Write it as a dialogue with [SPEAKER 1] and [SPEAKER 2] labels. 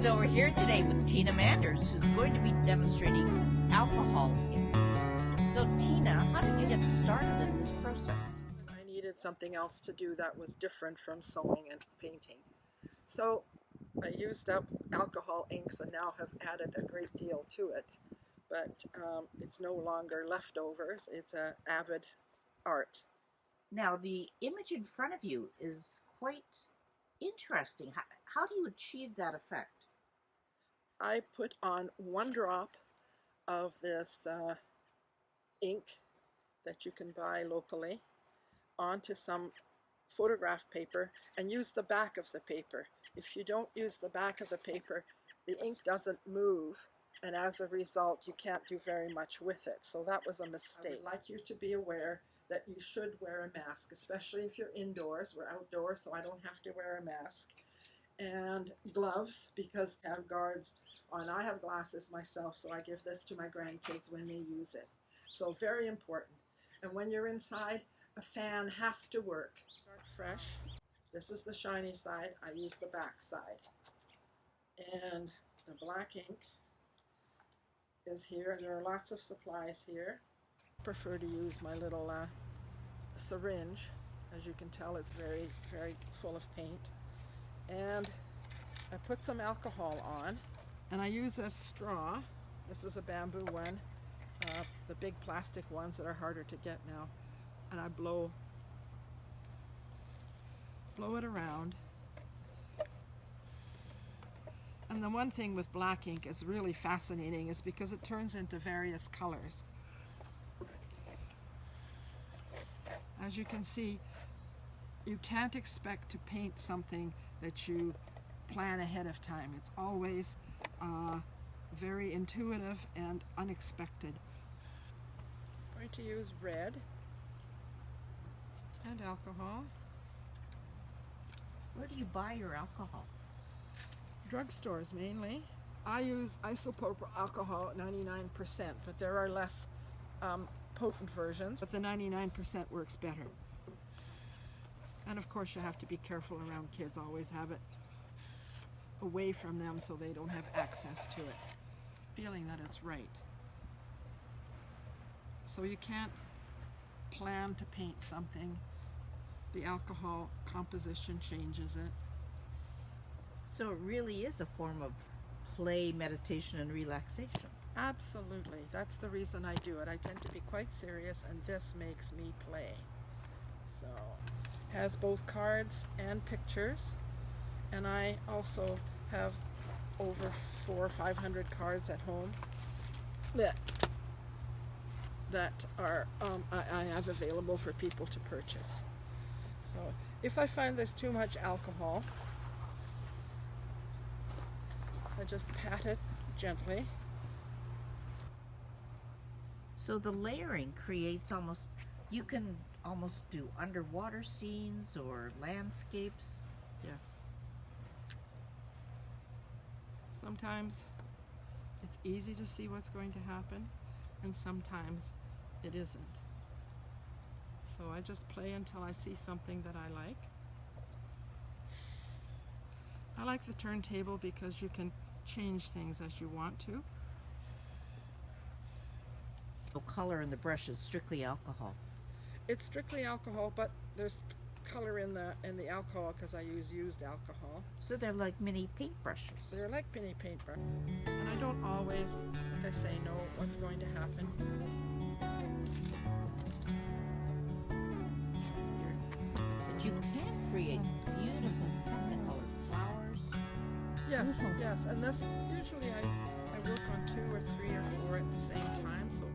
[SPEAKER 1] So we're here today with Tina Manders, who's going to be demonstrating alcohol inks. So Tina, how did you get started in this process?
[SPEAKER 2] I needed something else to do that was different from sewing and painting. So I used up alcohol inks and now have added a great deal to it. But it's no longer leftovers, it's a avid art.
[SPEAKER 1] Now the image in front of you is quite interesting. How do you achieve that effect?
[SPEAKER 2] I put on 1 drop of this ink that you can buy locally onto some photograph paper and use the back of the paper. If you don't use the back of the paper, the ink doesn't move, and as a result you can't do very much with it. So that was a mistake. I would like you to be aware that you should wear a mask, especially if you're indoors. We're outdoors, so I don't have to wear a mask. And gloves, because I have guards on. I have glasses myself, so I give this to my grandkids when they use it. So very important. And when you're inside, a fan has to work. Start fresh. This is the shiny side. I use the back side. And the black ink is here. There are lots of supplies here. I prefer to use my little syringe. As you can tell, it's very, very full of paint. And I put some alcohol on, and I use a straw. This is a bamboo one, the big plastic ones that are harder to get now. And I blow it around. And the one thing with black ink is really fascinating is because it turns into various colors. As you can see, you can't expect to paint something that you plan ahead of time. It's always very intuitive and unexpected. I'm going to use red and alcohol.
[SPEAKER 1] Where do you buy your alcohol?
[SPEAKER 2] Drugstores mainly. I use isopropyl alcohol at 99%, but there are less potent versions, but the 99% works better. And of course you have to be careful around kids. Always have it away from them so they don't have access to it. Feeling that it's right. So you can't plan to paint something. The alcohol composition changes it.
[SPEAKER 1] So it really is a form of play, meditation, and relaxation.
[SPEAKER 2] Absolutely. That's the reason I do it. I tend to be quite serious, and this makes me play. So, has both cards and pictures, and I also have over 400 or 500 cards at home that are I have available for people to purchase. So if I find there's too much alcohol, I just pat it gently.
[SPEAKER 1] So the layering creates you can almost do underwater scenes or landscapes.
[SPEAKER 2] Yes. Sometimes it's easy to see what's going to happen, and sometimes it isn't. So I just play until I see something that I like. I like the turntable because you can change things as you want to.
[SPEAKER 1] So color in the brush is strictly alcohol.
[SPEAKER 2] It's strictly alcohol, but there's color in the alcohol because I use used alcohol.
[SPEAKER 1] So they're like mini paintbrushes.
[SPEAKER 2] They're like mini paintbrushes. And I don't always, like I say, know what's going to happen.
[SPEAKER 1] But you can create beautiful technicolor flowers.
[SPEAKER 2] Yes, yes, and this usually I work on 2 or 3 or 4 at the same time, so